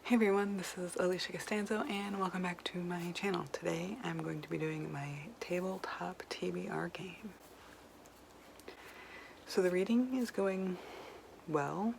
Hey everyone, this is Alisha Costanzo and welcome back to my channel. Today I'm going to be doing my tabletop TBR game. So the reading is going well-ish.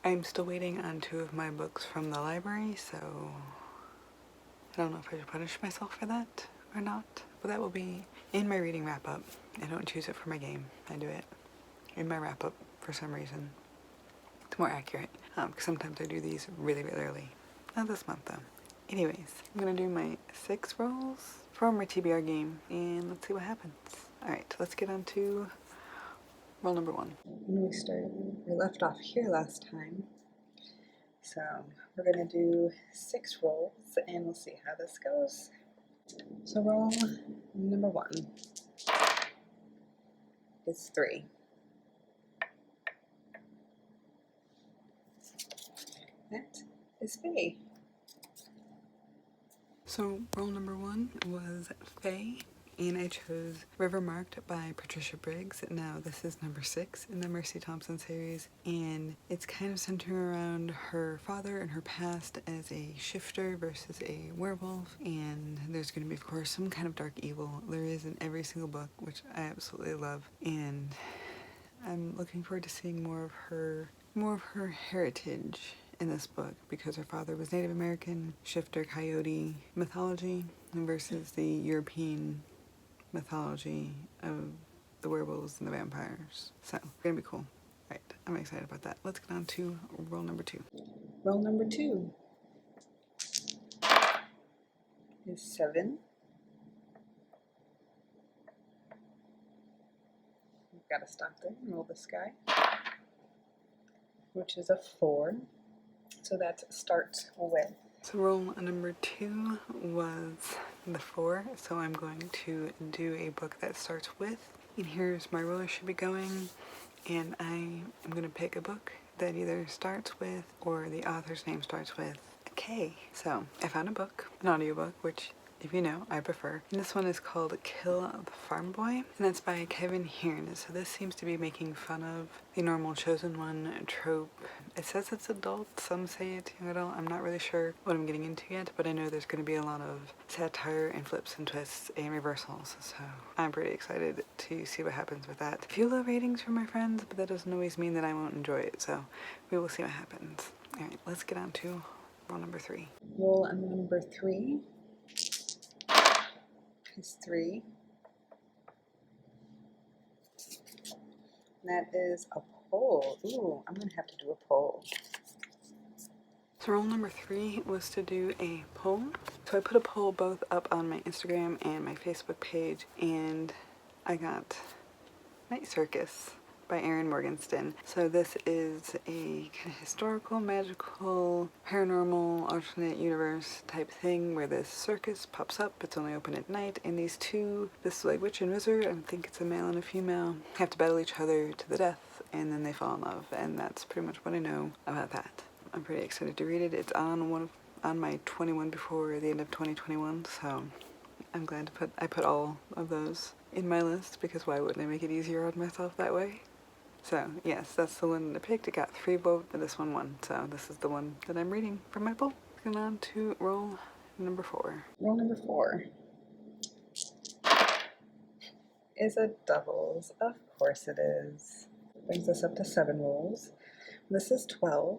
I'm still waiting on 2 of my books from the library, so I don't know if I should punish myself for that or not, but that will be in my reading wrap-up. I don't choose it for my game, I do it in my wrap-up for some reason. It's more accurate, because sometimes I do these really early. Not this month though. Anyways, I'm gonna do my 6 rolls from my TBR game and let's see what happens. Alright, let's get on to roll number 1. We left off here last time. So we're gonna do 6 rolls and we'll see how this goes. So roll number 1 is 3. That is Faye. So roll number 1 was Faye, and I chose River Marked by Patricia Briggs. Now this is number 6 in the Mercy Thompson series, and it's kind of centering around her father and her past as a shifter versus a werewolf, and there's going to be of course some kind of dark evil. There is in every single book, which I absolutely love, and I'm looking forward to seeing more of her heritage in this book, because her father was Native American, shifter, coyote mythology versus the European mythology of the werewolves and the vampires. So, it's gonna be cool. Right, I'm excited about that. Let's get on to roll number 2. Roll number 2 is 7. We've got to stop there and roll the sky, which is a 4. So that starts with. So roll number 2 was the 4, so I'm going to do a book that starts with, and here's my roller should be going, and I am going to pick a book that either starts with or the author's name starts with a K. So I found a book, an audiobook, which if you know, I prefer. And this one is called Kill the Farm Boy, and that's by Kevin Hearn. So this seems to be making fun of the normal chosen one trope. It says it's adult, some say it's young adult. I'm not really sure what I'm getting into yet, but I know there's going to be a lot of satire and flips and twists and reversals, so I'm pretty excited to see what happens with that. A few low ratings from my friends, but that doesn't always mean that I won't enjoy it, so we will see what happens. Alright, let's get on to roll number 3. Roll number 3 is 3. That is a poll. Ooh, I'm gonna have to do a poll. So roll number 3 was to do a poll. So I put a poll both up on my Instagram and my Facebook page, and I got Night Circus by Erin Morgenstern. So this is a kind of historical, magical, paranormal, alternate universe type thing where this circus pops up. It's only open at night, and these two, this like witch and wizard, I think it's a male and a female, have to battle each other to the death, and then they fall in love, and that's pretty much what I know about that. I'm pretty excited to read it. It's on my 21 before the end of 2021, so I'm glad I put all of those in my list, because why wouldn't I make it easier on myself that way? So yes, that's the one I picked. It got 3 votes, but this one won. So this is the one that I'm reading from my poll. Going on to roll number 4. Roll number 4 is a doubles. Of course it is. Brings us up to 7 rolls. This is 12.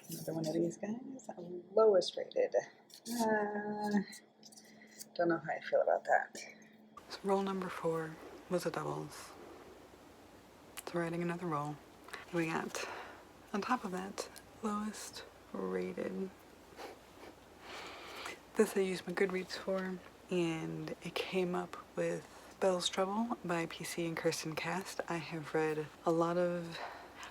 Another one of these guys, lowest rated. Don't know how I feel about that. So roll number 4 was a doubles. So writing another roll. We got, on top of that, lowest rated. This I used my Goodreads for, and it came up with Belle's Trouble by PC and Kirsten Cast. I have read a lot of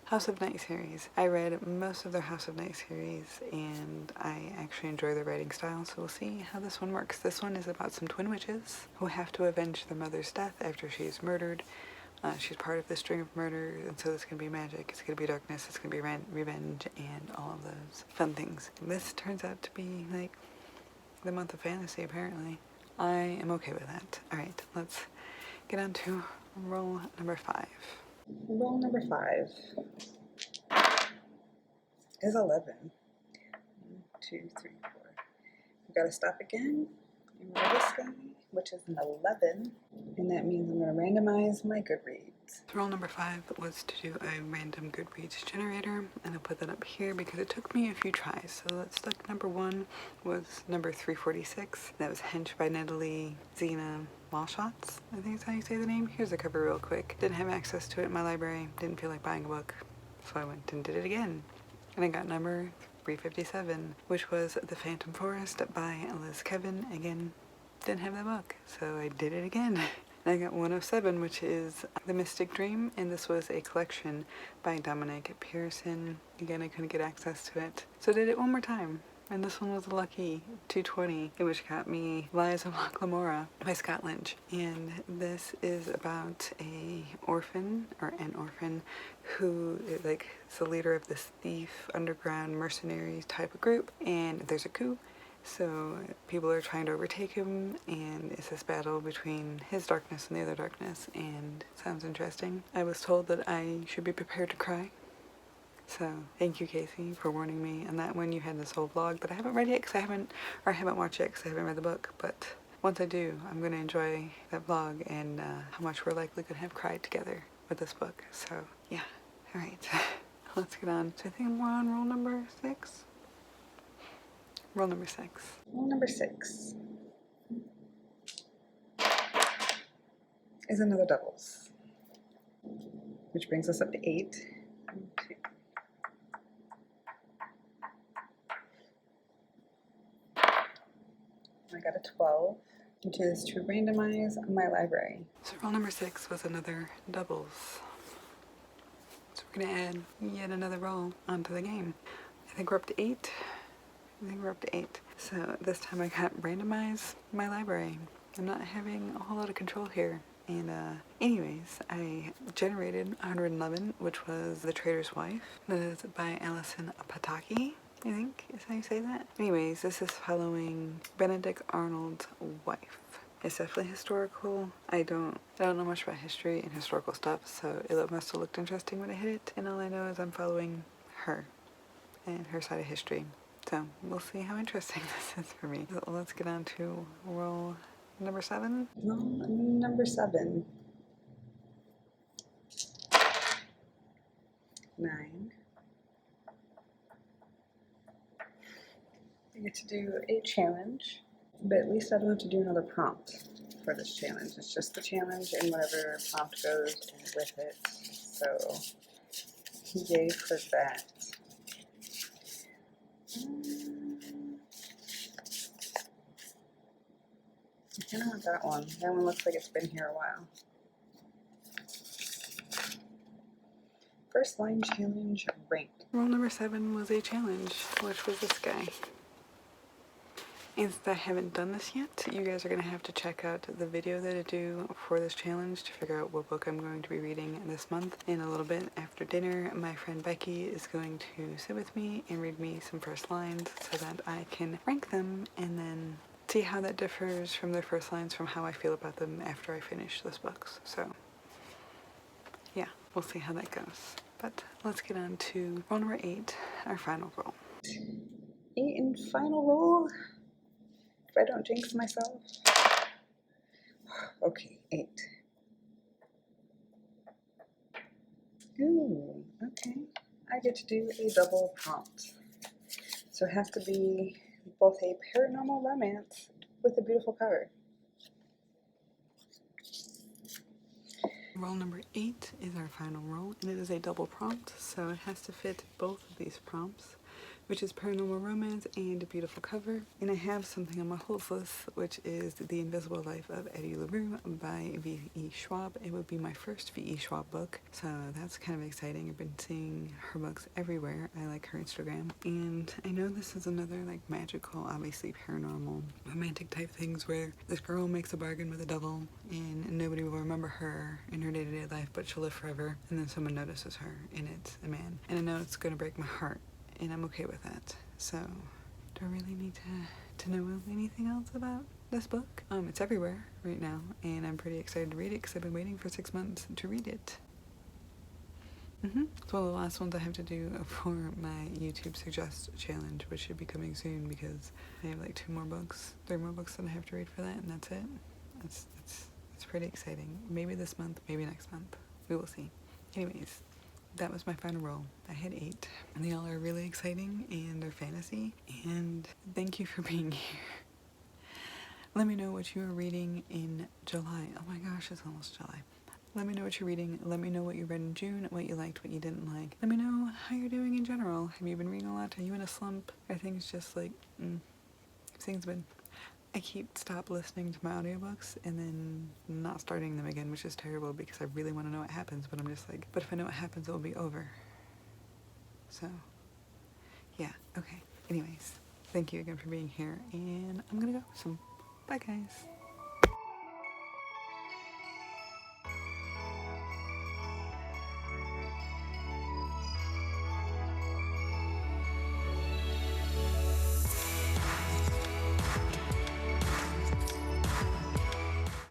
House of Night series. I read most of their House of Night series, and I actually enjoy their writing style, so we'll see how this one works. This one is about some twin witches who have to avenge their mother's death after she is murdered. She's part of this string of murders, and so there's going to be magic, it's going to be darkness, it's going to be revenge, and all of those fun things. This turns out to be like the month of fantasy, apparently. I am okay with that. Alright, let's get on to roll number 5. Roll number 5 is 11. 1, 2, 3, 4. We gotta stop again and roll this guy, which is an 11, and that means I'm gonna randomize my Goodreads. Roll number 5 was to do a random Goodreads generator, and I'll put that up here because it took me a few tries. So let's look. Number 1 was number 346. That was Hench by Natalie Zena Malschatz, I think is how you say the name. Here's the cover real quick. Didn't have access to it in my library. Didn't feel like buying a book. So I went and did it again. And I got number 357, which was The Phantom Forest by Liz Kevin. Again, didn't have that book, so I did it again. And I got 107, which is The Mystic Dream, and this was a collection by Dominic Pearson. Again, I couldn't get access to it, so I did it one more time. And this one was a lucky 220, which got me Lies of Loch Lamora by Scott Lynch. And this is about an orphan who is the leader of this thief, underground mercenary type of group, and there's a coup. So people are trying to overtake him, and it's this battle between his darkness and the other darkness, and sounds interesting. I was told that I should be prepared to cry. So thank you, Casey, for warning me. And that one, you had this whole vlog that I haven't read yet because I haven't watched it because I haven't read the book. But once I do, I'm going to enjoy that vlog and how much we're likely going to have cried together with this book. So yeah, all right, let's get on. So I think we're on roll number 6. Roll number 6. Roll number 6 is another doubles, which brings us up to 8. 1, 2. I got a 12, which is to randomize my library. So roll number 6 was another doubles. So we're going to add yet another roll onto the game. I think we're up to 8. So this time I got randomize my library. I'm not having a whole lot of control here. And anyways, I generated 111, which was The Trader's Wife. That is by Alison Pataki, I think is how you say that. Anyways, this is following Benedict Arnold's wife. It's definitely historical. I don't know much about history and historical stuff, so it must have looked interesting when I hit it. And all I know is I'm following her and her side of history. So we'll see how interesting this is for me. So let's get on to roll number 7. Roll number 7. 9. I get to do a challenge, but at least I don't have to do another prompt for this challenge. It's just the challenge and whatever prompt goes with it. So yay for that. I kind of want that one. That one looks like it's been here a while. First line challenge ranked. Roll number 7 was a challenge, which was this guy. And since I haven't done this yet, you guys are going to have to check out the video that I do for this challenge to figure out what book I'm going to be reading this month. In a little bit after dinner, my friend Becky is going to sit with me and read me some first lines so that I can rank them and then see how that differs from their first lines from how I feel about them after I finish those books. So yeah, we'll see how that goes. But let's get on to roll number 8, our final roll. 8 and final roll. If I don't jinx myself. Okay, 8. Ooh, okay. I get to do a double prompt. So it has to be both a paranormal romance with a beautiful cover. Roll number 8 is our final roll, and it is a double prompt, so it has to fit both of these prompts, which is paranormal romance and a beautiful cover. And I have something on my holds list, which is The Invisible Life of Eddie LaRue by V.E. Schwab. It would be my first V.E. Schwab book, so that's kind of exciting. I've been seeing her books everywhere. I like her Instagram. And I know this is another like magical, obviously paranormal, romantic type things where this girl makes a bargain with the devil and nobody will remember her in her day-to-day life, but she'll live forever. And then someone notices her and it's a man. And I know it's going to break my heart. And I'm okay with that. So, do I really need to know anything else about this book. It's everywhere right now, and I'm pretty excited to read it because I've been waiting for 6 months to read it. It's one of the last ones I have to do for my YouTube Suggest challenge, which should be coming soon because I have like 3 more books that I have to read for that, and that's it. It's pretty exciting. Maybe this month, maybe next month. We will see. Anyways, that was my final roll. I had 8, and they all are really exciting and are fantasy, and thank you for being here. Let me know what you are reading in July. Oh my gosh, it's almost July. Let me know what you're reading. Let me know what you read in June, what you liked, what you didn't like. Let me know how you're doing in general. Have you been reading a lot? Are you in a slump? I think it's just like, things been... I stop listening to my audiobooks and then not starting them again, which is terrible because I really want to know what happens, but I'm just like, but if I know what happens, it'll be over. So, yeah, okay. Anyways, thank you again for being here, and I'm gonna go. So, bye guys.